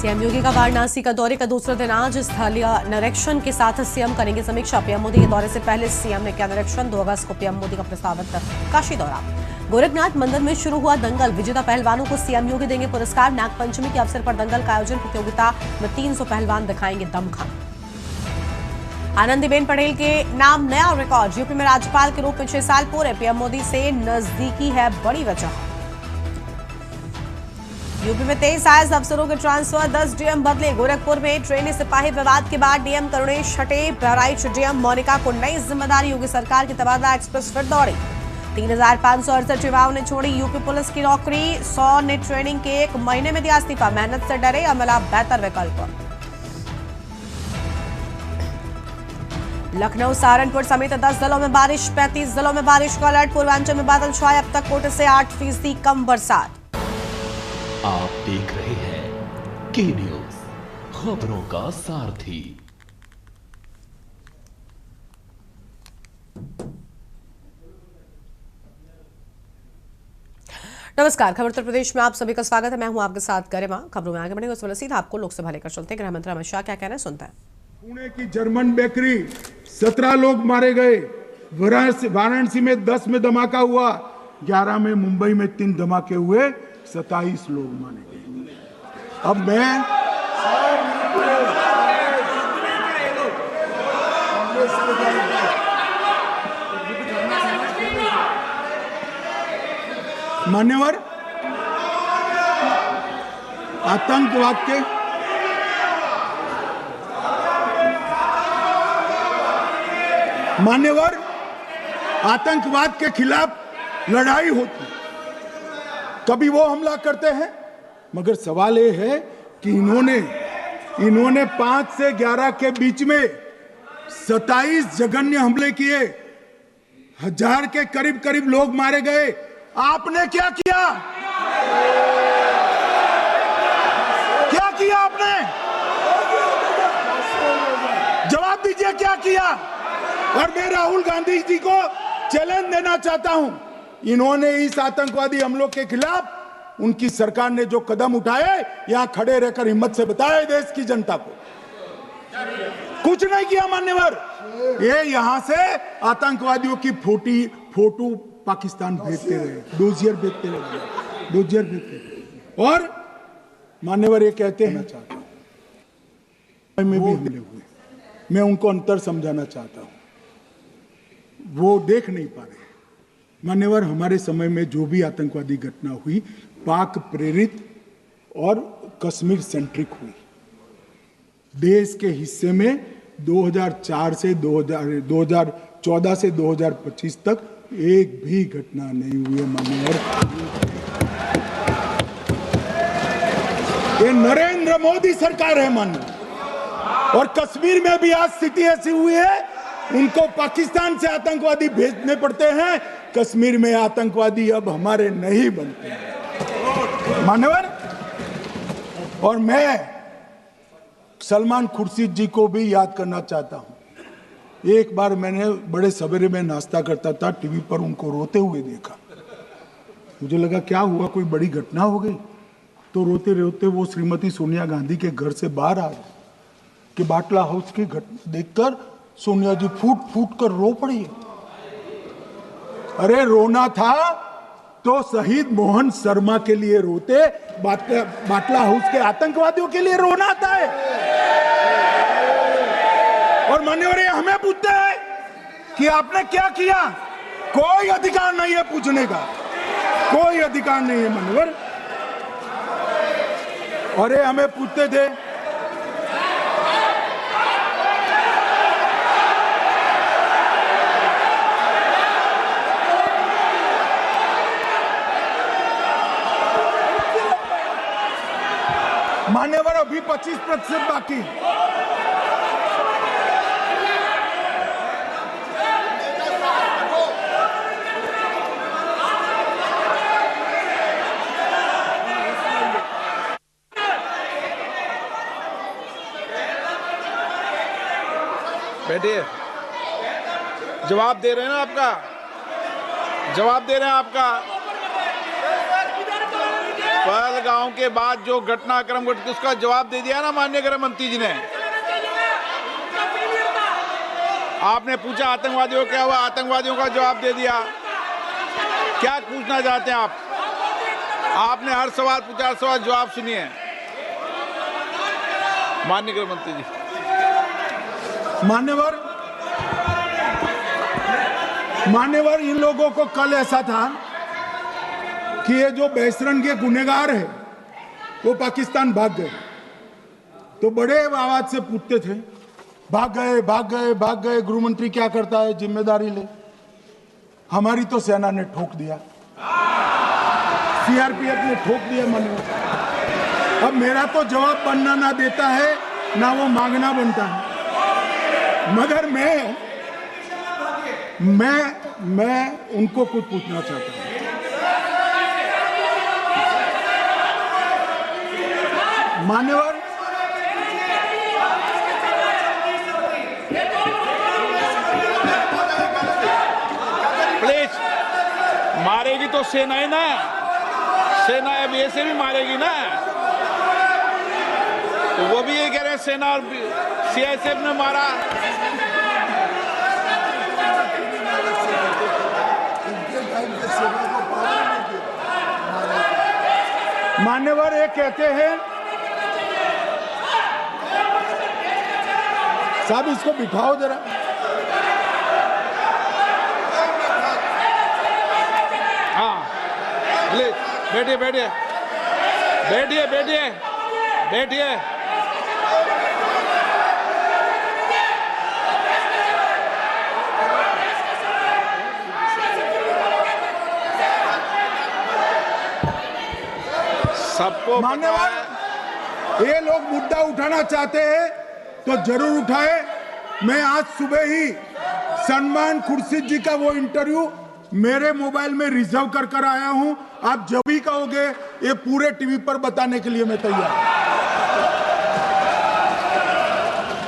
CM योगी का वाराणसी का दौरे का दूसरा दिन आज स्थलीय निरीक्षण के साथ सीएम करेंगे समीक्षा। पीएम मोदी के दौरे से पहले सीएम ने किया निरीक्षण। 2 अगस्त को पीएम मोदी का प्रस्तावित काशी दौरा। गोरखनाथ मंदिर में शुरू हुआ दंगल। विजेता पहलवानों को सीएम योगी देंगे पुरस्कार। नागपंचमी के अवसर पर दंगल का आयोजन। प्रतियोगिता में 300 पहलवान दिखाएंगे दमखम। आनंदीबेन पटेल के नाम नया रिकॉर्ड। यूपी में राज्यपाल के रूप में 6 साल पूरे। पीएम मोदी से नजदीकी है बड़ी वजह। यूपी में 23 आईएएस अफसरों के ट्रांसफर। 10 डीएम बदले। गोरखपुर में ट्रेनी सिपाही विवाद के बाद डीएम करुणेश हटे। बहराइच डीएम मोनिका को नई जिम्मेदारी। योगी सरकार की तबादला एक्सप्रेस फिर दौड़ी। 3568 युवाओं ने छोड़ी यूपी पुलिस की नौकरी। 100 ने ट्रेनिंग के 1 महीने में दिया इस्तीफा। मेहनत से डरे, अब मिला बेहतर विकल्प। लखनऊ सहारनपुर समेत 10 जिलों में बारिश। 35 जिलों में बारिश का अलर्ट। पूर्वांचल में बादल छाए। अब तक कोटे से 8% कम बरसात। आप देख रहे हैं के न्यूज, खबरों का सारथी। नमस्कार, खबर उत्तर प्रदेश में आप सभी का स्वागत है। मैं हूं आपके साथ गरिमा। खबरों में आगे बढ़ेंगे उससे पहले सीधा आपको लोकसभा लेकर चलते हैं। गृह मंत्री अमित शाह क्या कह रहे हैं सुनते हैं। पुणे की जर्मन बेकरी 17 लोग मारे गए। वाराणसी में 10 में धमाका हुआ। 11 में मुंबई में 3 धमाके हुए। 27 लोग मारे गए। अब मैं मान्यवर आतंकवाद के खिलाफ लड़ाई होती। कभी वो हमला करते हैं, मगर सवाल ये है कि इन्होंने 5 से 11 के बीच में 27 जघन्य हमले किए। 1000 के करीब लोग मारे गए। आपने क्या किया? क्या किया आपने? जवाब दीजिए, क्या किया? और मैं राहुल गांधी जी को चैलेंज देना चाहता हूं। इन्होंने इस आतंकवादी हमलों के खिलाफ उनकी सरकार ने जो कदम उठाए, यहां खड़े रहकर हिम्मत से बताए देश की जनता को। कुछ नहीं किया मान्यवर। ये यहां से आतंकवादियों की फोटो पाकिस्तान भेजते रहे, डोजियर भेजते रहे। और मान्यवर ये कहते हैं चाहता हूं में भी हमले हुए। मैं उनको अंतर समझाना चाहता हूं, वो देख नहीं पा रहे। मान्यवर, हमारे समय में जो भी आतंकवादी घटना हुई, पाक प्रेरित और कश्मीर सेंट्रिक हुई। देश के हिस्से में 2014 से 2025 तक एक भी घटना नहीं हुई है मान्यवर। ये नरेंद्र मोदी सरकार है मान्यवर। और कश्मीर में भी आज स्थिति ऐसी हुई है, उनको पाकिस्तान से आतंकवादी भेजने पड़ते हैं। कश्मीर में आतंकवादी अब हमारे नहीं बनते हैं मान्यवर। और मैं सलमान खुर्शीद जी को भी याद करना चाहता हूं। एक बार मैंने बड़े सवेरे में नाश्ता करता था, टीवी पर उनको रोते हुए देखा। मुझे लगा क्या हुआ, कोई बड़ी घटना हो गई। तो रोते रोते वो श्रीमती सोनिया गांधी के घर से बाहर आ गए कि बाटला हाउस की घटना देखकर सोनिया जी फूट कर रो पड़ी। अरे रोना था तो शहीद मोहन शर्मा के लिए रोते, बाटला हाउस के आतंकवादियों के लिए रोना आता है। और मान्यवर ये हमें पूछते हैं कि आपने क्या किया। कोई अधिकार नहीं है पूछने का, कोई अधिकार नहीं है मान्यवर। और ये हमें पूछते थे मान्यवर, अभी 25% बाकी। बैठिए, जवाब दे रहे हैं ना आपका, जवाब दे रहे हैं आपका। पहलगांव के बाद जो घटनाक्रम घटित उसका जवाब दे दिया ना माननीय गृह मंत्री जी ने। आपने पूछा आतंकवादियों क्या हुआ, आतंकवादियों का जवाब दे दिया। क्या पूछना चाहते हैं आप? आपने हर सवाल पूछा, हर सवाल जवाब सुनिए माननीय गृह मंत्री जी। मान्यवर इन लोगों को कल ऐसा था कि ये जो बेसरन के गुनहगार है वो पाकिस्तान भाग गए, तो बड़े आवाज से पूछते थे भाग गए भाग गए भाग गए, गृह मंत्री क्या करता है, जिम्मेदारी ले। हमारी तो सेना ने ठोक दिया, सीआरपीएफ ने ठोक दिया। मान्यवर अब मेरा तो जवाब बनना ना देता है ना वो मांगना बनता है, मगर मैं उनको कुछ पूछना चाहता हूं। मान्यवर प्लीज, मारेगी तो सेना है ना, सेना अब ऐसे भी मारेगी ना, तो वो भी ये कह रहे हैं सेना और सीआईएसएफ ने मारा। मान्यवर ये कहते हैं, साहब इसको बिठाओ जरा। हाँ प्लीज बैठिए बैठिए बैठिए बैठिए बैठिए। सबको मान्यवर ये लोग मुद्दा उठाना चाहते हैं तो जरूर उठाए। मैं आज सुबह ही सलमान खुर्शीद जी का वो इंटरव्यू मेरे मोबाइल में रिजर्व कर आया हूं। आप जब भी कहोगे ये पूरे टीवी पर बताने के लिए मैं तैयार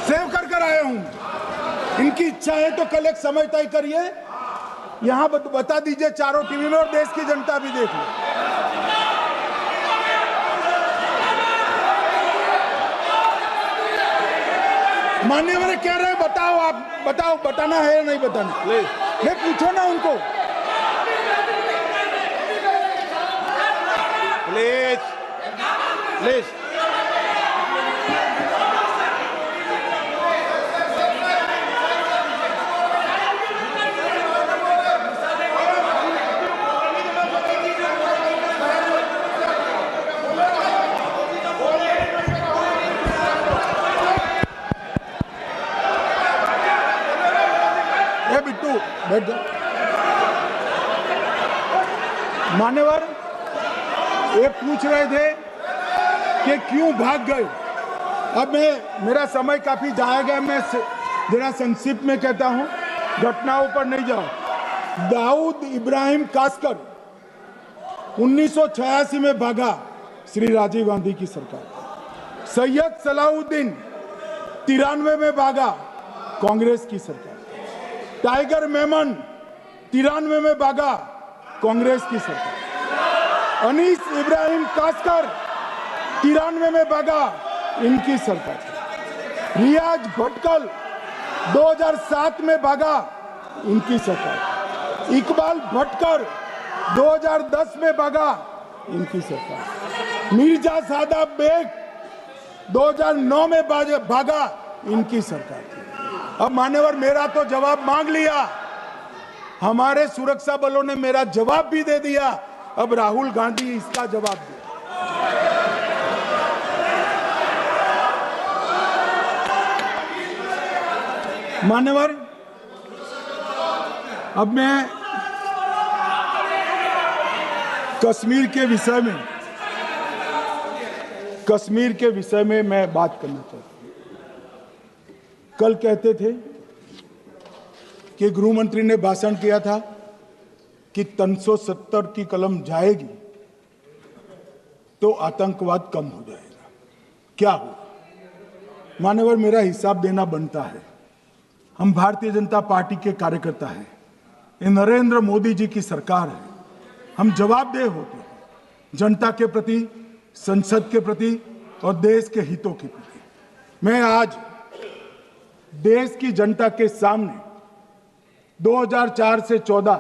सेव कर आया हूं। इनकी इच्छा है तो कल एक समय तय करिए, यहां बता दीजिए चारों टीवी में, और देश की जनता भी देख लो। मान्यवर कह रहे हैं बताओ, आप बताओ, बताना है या नहीं बताना? नहीं पूछो ना उनको। प्लीज प्लीज बिट्टू बैठ जाओ। मान्यवर ये पूछ रहे थे कि क्यों भाग गए। अब मेरा समय काफी जाएगा, मैं जरा संक्षिप्त में कहता हूं, घटनाओं पर नहीं जाओ। दाऊद इब्राहिम कासकर 1986 में भागा, श्री राजीव गांधी की सरकार। सैयद सलाउद्दीन 93 में भागा, कांग्रेस की सरकार। टाइगर मेमन 93 में भागा, कांग्रेस की सरकार। अनीस इब्राहिम कासकर 93 में भागा, इनकी सरकार। रियाज भटकल 2007 में भागा, इनकी सरकार। इकबाल भटकर 2010 में भागा, इनकी सरकार। मिर्जा सादाब बेग 2009 में भागा, इनकी सरकार। अब मान्यवर मेरा तो जवाब मांग लिया, हमारे सुरक्षा बलों ने मेरा जवाब भी दे दिया, अब राहुल गांधी इसका जवाब दे। मान्यवर अब मैं कश्मीर के विषय में मैं बात करना चाहता हूं। कल कहते थे कि गृह मंत्री ने भाषण किया था कि 370 की कलम जाएगी तो आतंकवाद कम हो जाएगा। क्या हुआ? मान्यवर मेरा हिसाब देना बनता है। हम भारतीय जनता पार्टी के कार्यकर्ता हैं, ये नरेंद्र मोदी जी की सरकार है, हम जवाबदेह होते हैं। जनता के प्रति, संसद के प्रति और देश के हितों के प्रति मैं आज देश की जनता के सामने 2004 से 14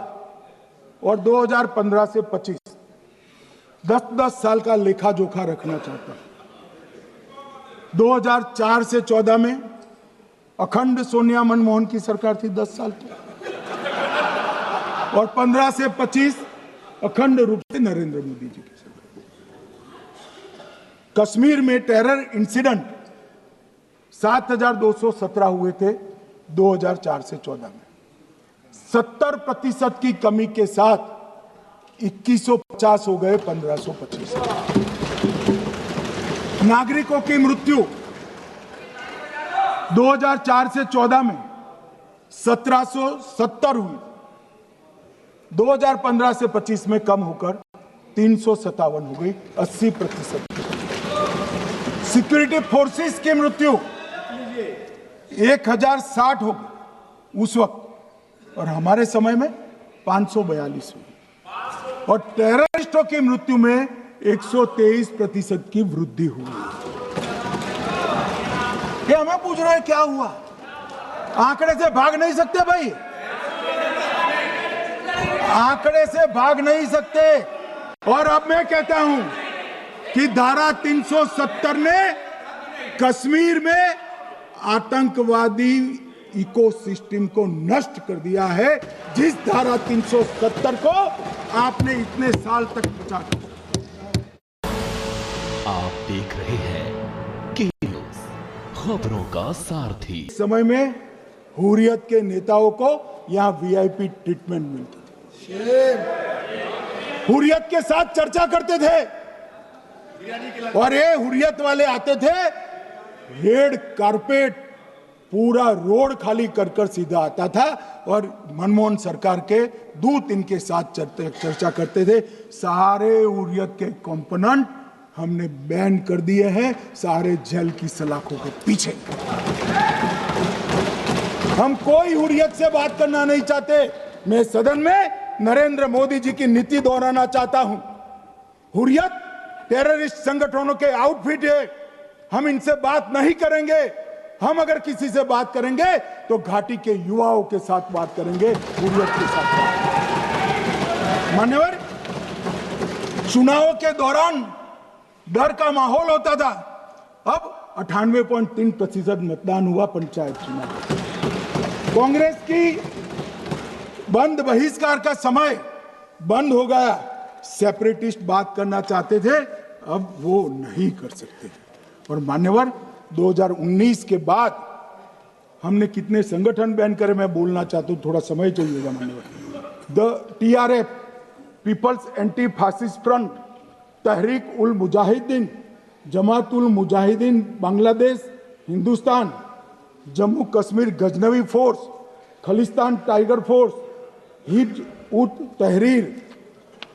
और 2015 से 25 10-10 साल का लेखा जोखा रखना चाहता हूं। 2004 से 14 में अखंड सोनिया मनमोहन की सरकार थी 10 साल की, और 15 से 25 अखंड रूप से नरेंद्र मोदी जी की सरकार। कश्मीर में टेरर इंसिडेंट 7,217 हुए थे 2004 से 14 में। 70% की कमी के साथ 2150 हो गए 1525। नागरिकों की मृत्यु 2004 से 14 में 1770 हुई, 2015 से 25 में कम होकर 357 हो गई, 80%। सिक्योरिटी फोर्सेस की मृत्यु 1060 हो गई उस वक्त, और हमारे समय में 542 हुई, और टेररिस्टों की मृत्यु में 123% की वृद्धि हुई। ये हमें पूछ रहे हैं क्या हुआ? आंकड़े से भाग नहीं सकते भाई, आंकड़े से भाग नहीं सकते। और अब मैं कहता हूं कि धारा 370 ने कश्मीर में आतंकवादी इकोसिस्टम को नष्ट कर दिया है, जिस धारा 370 को आपने इतने साल तक बचा कर। आप देख रहे हैं के न्यूज़, खबरों का सारथी। समय में हुर्रियत के नेताओं को यहां वीआईपी ट्रीटमेंट मिलती थी, हुर्रियत के साथ चर्चा करते थे, और ये हुर्रियत वाले आते थे, रेड कारपेट पूरा रोड खाली कर कर सीधा आता था, और मनमोहन सरकार के दूत इनके साथ चर्चा करते थे। सारे हुर्रियत के कंपोनेंट हमने बैन कर दिए हैं, सारे जेल की सलाखों के पीछे। हम कोई हुर्रियत से बात करना नहीं चाहते। मैं सदन में नरेंद्र मोदी जी की नीति दोहराना चाहता हूं। हुर्रियत टेररिस्ट संगठनों के आउटफिट है, हम इनसे बात नहीं करेंगे। हम अगर किसी से बात करेंगे तो घाटी के युवाओं के साथ बात करेंगे, हुर्रियत के साथ बात। मान्यवर, चुनाव के दौरान डर का माहौल होता था, अब 98.3% मतदान हुआ पंचायत चुनाव। कांग्रेस की बंद बहिष्कार का समय बंद हो गया। सेपरेटिस्ट बात करना चाहते थे, अब वो नहीं कर सकते। और मान्यवर, 2019 के बाद हमने कितने संगठन बैन करे, मैं बोलना चाहता हूं, थोड़ा समय चाहिएगा मान्यवर। The TRF, people's anti fascist front, Tehreek ul Mujahideen, Jamaat ul Mujahideen Bangladesh Hindustan, Jammu Kashmir Ghaznavi force, Khalistan tiger force, Hizb ut Tahrir,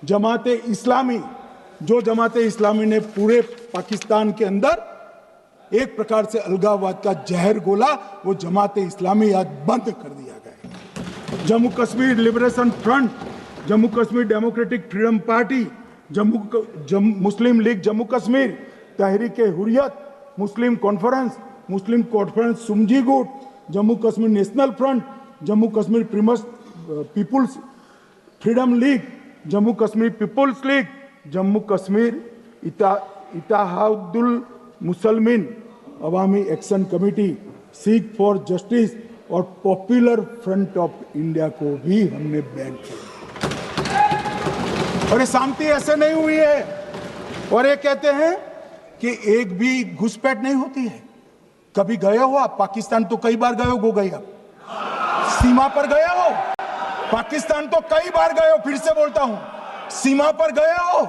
जमाते इस्लामी, जो जमाते इस्लामी ने पूरे पाकिस्तान के अंदर एक प्रकार से अलगाववाद का जहर घोला, वो जमाते इस्लामी आज बंद कर दिया गया। Jammu Kashmir liberation front, Jammu Kashmir democratic freedom party, Muslim league Jammu Kashmir, Tehreek Hurriyat, Muslim conference सुमजी गुट, Jammu Kashmir national front, Jammu Kashmir people's freedom league, Jammu Kashmir people's league, Jammu Kashmir Ittehadul Musalman Awami action committee, Sikh for justice और पॉपुलर फ्रंट ऑफ इंडिया को भी हमने बैन किया। और ये शांति ऐसे नहीं हुई है। और ये कहते हैं कि एक भी घुसपैठ नहीं होती है। कभी गए हो आप पाकिस्तान? तो कई बार गए हो गई आप सीमा पर गए हो? पाकिस्तान तो कई बार गए हो, फिर से बोलता हूं, सीमा पर गए हो,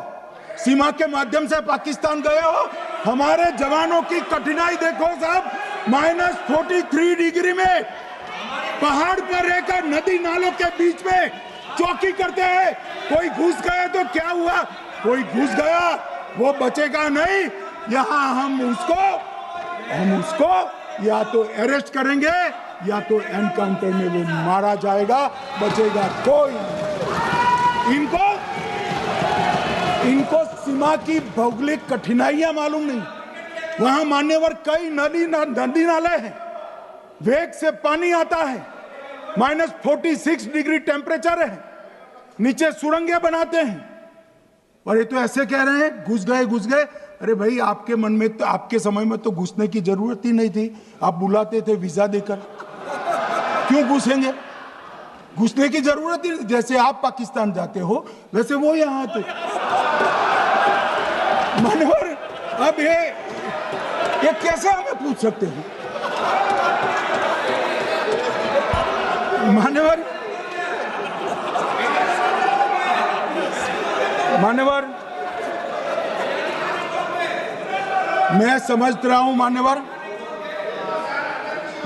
सीमा के माध्यम से पाकिस्तान गए हो। हमारे जवानों की कठिनाई देखो साहब, -43 डिग्री में पहाड़ पर रहकर नदी नालों के बीच में चौकी करते हैं। कोई घुस गया तो क्या हुआ? कोई घुस गया, वो बचेगा नहीं। यहां हम उसको या तो अरेस्ट करेंगे या तो एनकाउंटर में वो मारा जाएगा, बचेगा कोई नहीं। इनको सीमा वहां की भौगोलिक कठिनाइयां मालूम नहीं। वहां मान्यवर कई नदी नाले हैं, वेग से पानी आता है, -46 डिग्री टेम्परेचर है, नीचे सुरंगें बनाते हैं। और ये तो ऐसे कह रहे हैं घुस गए। अरे भाई, आपके मन में तो, आपके समय में तो घुसने की जरूरत ही नहीं थी। आप बुलाते थे वीजा देकर, क्यों घुसेंगे? घुसने की जरूरत ही नहीं। जैसे आप पाकिस्तान जाते हो वैसे वो यहाँ आते। मान्यवर, अब ये कैसे हमें पूछ सकते हैं? मान्यवर, मैं समझ रहा हूं।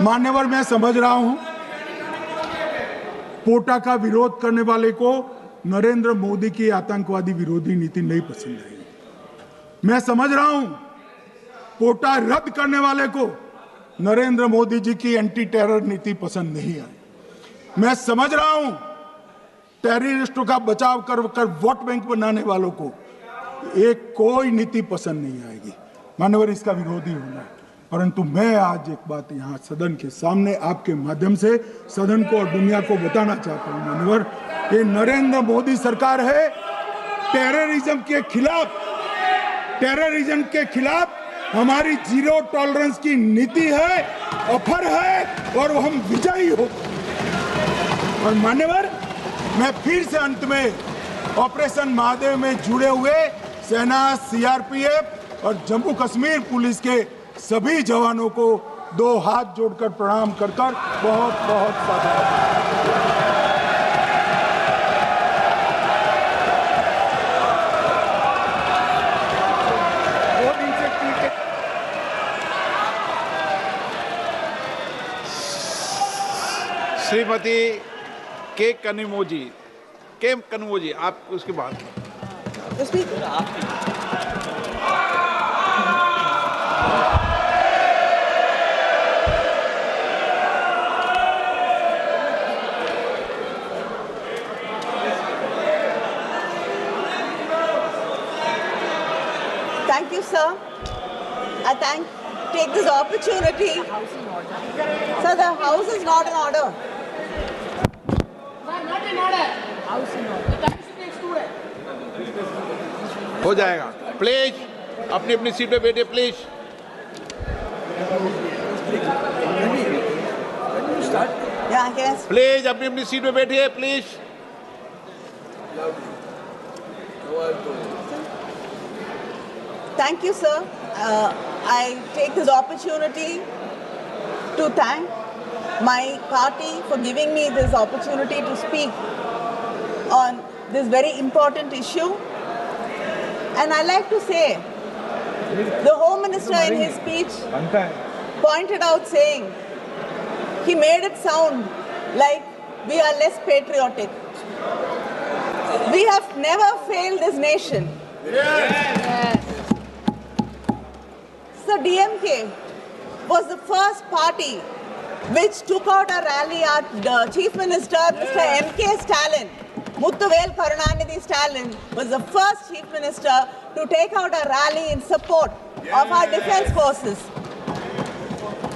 मान्यवर, मैं समझ रहा हूं। पोटा का विरोध करने वाले को नरेंद्र मोदी की आतंकवादी विरोधी नीति नहीं पसंद आई। मैं समझ रहा हूं पोटा रद्द करने वाले को नरेंद्र मोदी जी की एंटी टेरर नीति पसंद नहीं आई। मैं समझ रहा हूं टेररिस्टों का बचाव कर वोट बैंक बनाने वालों को एक कोई नीति पसंद नहीं आएगी। मानवर, इसका विरोधी होना है। परंतु मैं आज एक बात यहाँ सदन के सामने आपके माध्यम से सदन को और दुनिया को बताना चाहता हूँ। मानवर, ये नरेंद्र मोदी सरकार है। टेररिज्म के खिलाफ हमारी जीरो टॉलरेंस की नीति है, ऑफर है, और हम विजयी हो। और मान्यवर, मैं फिर से अंत में ऑपरेशन महादेव में जुड़े हुए सेना, सीआरपीएफ और जम्मू कश्मीर पुलिस के सभी जवानों को 2 हाथ जोड़कर प्रणाम कर बहुत साधुवाद। श्रीमती के कनमोजी, आप उसके बाद Thank you, sir. I take this opportunity. Sir, the house is not in order. Not in order. House in order. The time should be excluded. हो जाएगा। प्लीज अपनी अपनी सीट पे बैठिए, प्लीज। Yeah, yes. प्लीज अपनी अपनी seat पे बैठिए, please. Thank you, sir. I take this opportunity to thank my party for giving me this opportunity to speak on this very important issue. And I like to say, the Home Minister in his speech pointed out saying, he made it sound like we are less patriotic. We have never failed this nation. Yes. So DMK was the first party which took out a rally at the Chief Minister, Mr. M.K. Stalin. Muthuvel Karunanidhi Stalin was the first Chief Minister to take out a rally in support of our defense forces.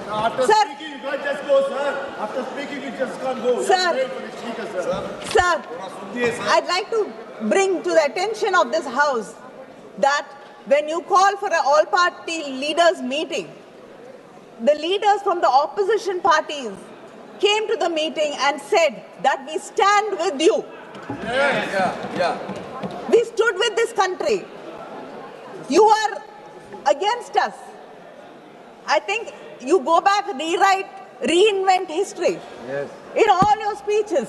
After Sir, speaking, you can't just go, sir. After speaking, you just can't go. Sir, sir, Sir, I'd like to bring to the attention of this House that when you call for an all-party leaders meeting, the leaders from the opposition parties came to the meeting and said that we stand with you. We stood with this country. You are against us. I think you go back, reinvent history in all your speeches.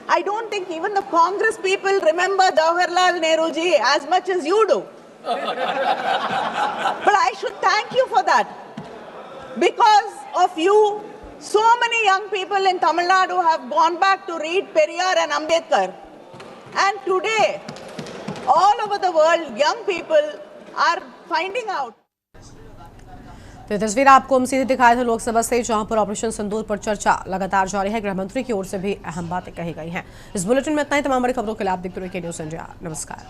I don't think even the Congress people remember Jawaharlal Nehru ji as much as you do. But I should thank you for that. Because of you, so many young people in Tamil Nadu have gone back to read Periyar and Ambedkar. And today, all over the world, young people are finding out. तो तस्वीर आपको हम सीधे दिखाए थे लोकसभा से, जहां पर ऑपरेशन सिंदूर पर चर्चा लगातार जारी है। गृह मंत्री की ओर से भी अहम बातें कही गई हैं। इस बुलेटिन में इतना ही। तमाम बड़ी खबरों के लिए आप देखते रहिए के न्यूज़ इंडिया। नमस्कार।